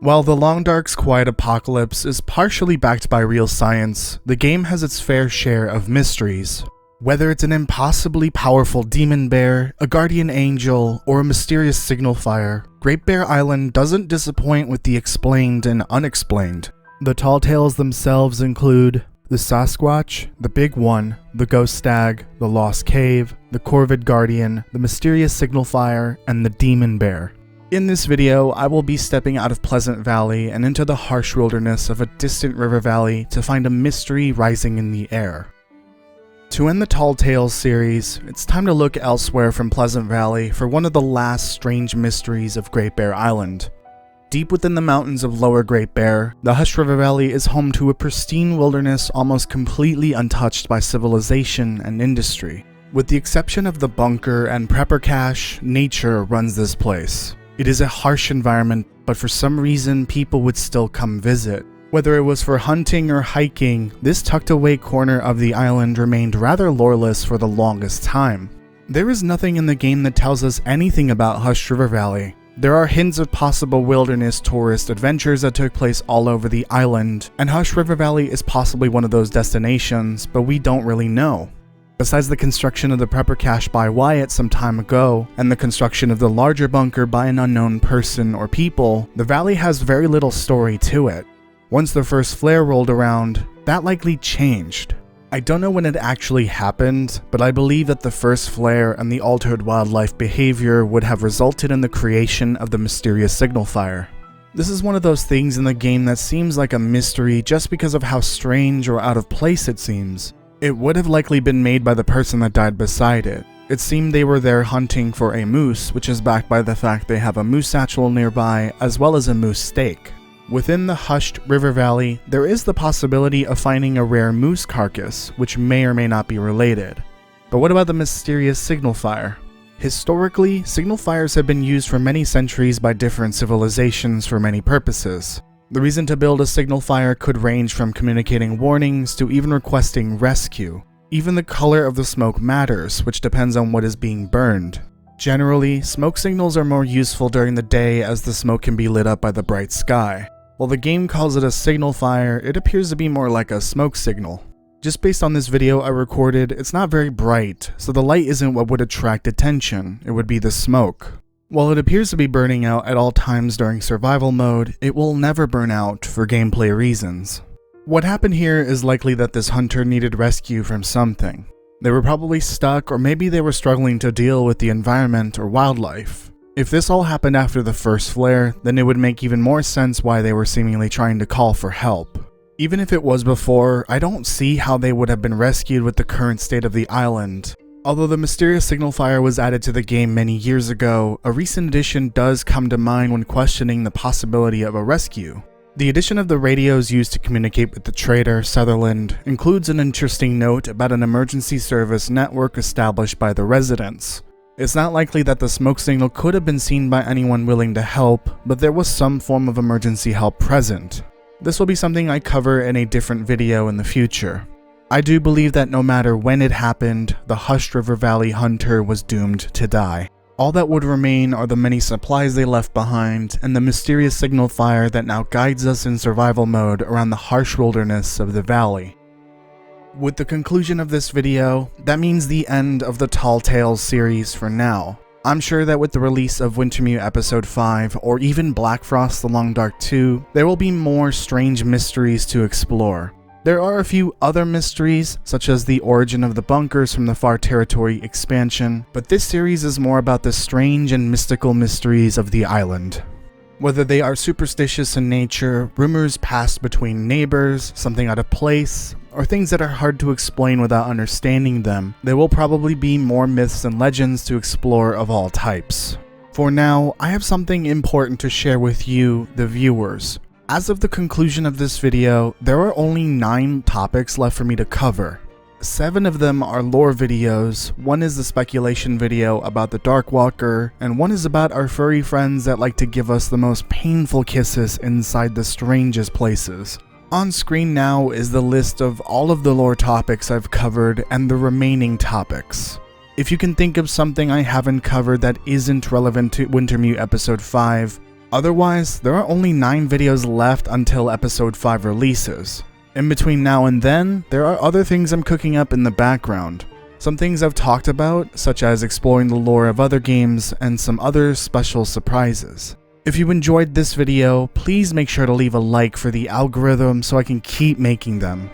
While the Long Dark's quiet apocalypse is partially backed by real science, the game has its fair share of mysteries. Whether it's an impossibly powerful demon bear, a guardian angel, or a mysterious signal fire, Great Bear Island doesn't disappoint with the explained and unexplained. The tall tales themselves include the Sasquatch, the Big One, the Ghost Stag, the Lost Cave, the Corvid Guardian, the mysterious signal fire, and the Demon Bear. In this video, I will be stepping out of Pleasant Valley and into the harsh wilderness of a distant river valley to find a mystery rising in the air. To end the Tall Tales series, it's time to look elsewhere from Pleasant Valley for one of the last strange mysteries of Great Bear Island. Deep within the mountains of Lower Great Bear, the Hushed River Valley is home to a pristine wilderness almost completely untouched by civilization and industry. With the exception of the bunker and prepper cache, nature runs this place. It is a harsh environment, but for some reason people would still come visit. Whether it was for hunting or hiking, this tucked away corner of the island remained rather loreless for the longest time. There is nothing in the game that tells us anything about Hushed River Valley. There are hints of possible wilderness tourist adventures that took place all over the island, and Hushed River Valley is possibly one of those destinations, but we don't really know. Besides the construction of the prepper cache by Wyatt some time ago, and the construction of the larger bunker by an unknown person or people, the valley has very little story to it. Once the first flare rolled around, that likely changed. I don't know when it actually happened, but I believe that the first flare and the altered wildlife behavior would have resulted in the creation of the mysterious signal fire. This is one of those things in the game that seems like a mystery just because of how strange or out of place it seems. It would have likely been made by the person that died beside it. It seemed they were there hunting for a moose, which is backed by the fact they have a moose satchel nearby, as well as a moose steak. Within the Hushed River Valley, there is the possibility of finding a rare moose carcass, which may or may not be related. But what about the mysterious signal fire? Historically, signal fires have been used for many centuries by different civilizations for many purposes. The reason to build a signal fire could range from communicating warnings to even requesting rescue. Even the color of the smoke matters, which depends on what is being burned. Generally, smoke signals are more useful during the day as the smoke can be lit up by the bright sky. While the game calls it a signal fire, it appears to be more like a smoke signal. Just based on this video I recorded, it's not very bright, so the light isn't what would attract attention, it would be the smoke. While it appears to be burning out at all times during survival mode, it will never burn out for gameplay reasons. What happened here is likely that this hunter needed rescue from something. They were probably stuck, or maybe they were struggling to deal with the environment or wildlife. If this all happened after the first flare, then it would make even more sense why they were seemingly trying to call for help. Even if it was before, I don't see how they would have been rescued with the current state of the island. Although the mysterious signal fire was added to the game many years ago, a recent addition does come to mind when questioning the possibility of a rescue. The addition of the radios used to communicate with the trader, Sutherland, includes an interesting note about an emergency service network established by the residents. It's not likely that the smoke signal could have been seen by anyone willing to help, but there was some form of emergency help present. This will be something I cover in a different video in the future. I do believe that no matter when it happened, the Hushed River Valley hunter was doomed to die. All that would remain are the many supplies they left behind, and the mysterious signal fire that now guides us in survival mode around the harsh wilderness of the valley. With the conclusion of this video, that means the end of the Tall Tales series for now. I'm sure that with the release of Wintermute Episode 5, or even Black Frost The Long Dark 2, there will be more strange mysteries to explore. There are a few other mysteries, such as the origin of the bunkers from the Far Territory expansion, but this series is more about the strange and mystical mysteries of the island. Whether they are superstitious in nature, rumors passed between neighbors, something out of place, or things that are hard to explain without understanding them, there will probably be more myths and legends to explore of all types. For now, I have something important to share with you, the viewers. As of the conclusion of this video, there are only 9 topics left for me to cover. 7 of them are lore videos, 1 is the speculation video about the Darkwalker, and 1 is about our furry friends that like to give us the most painful kisses inside the strangest places. On screen now is the list of all of the lore topics I've covered and the remaining topics. If you can think of something I haven't covered that isn't relevant to Wintermute Episode 5, Otherwise, there are only 9 videos left until episode 5 releases. In between now and then, there are other things I'm cooking up in the background. Some things I've talked about, such as exploring the lore of other games, and some other special surprises. If you enjoyed this video, please make sure to leave a like for the algorithm so I can keep making them.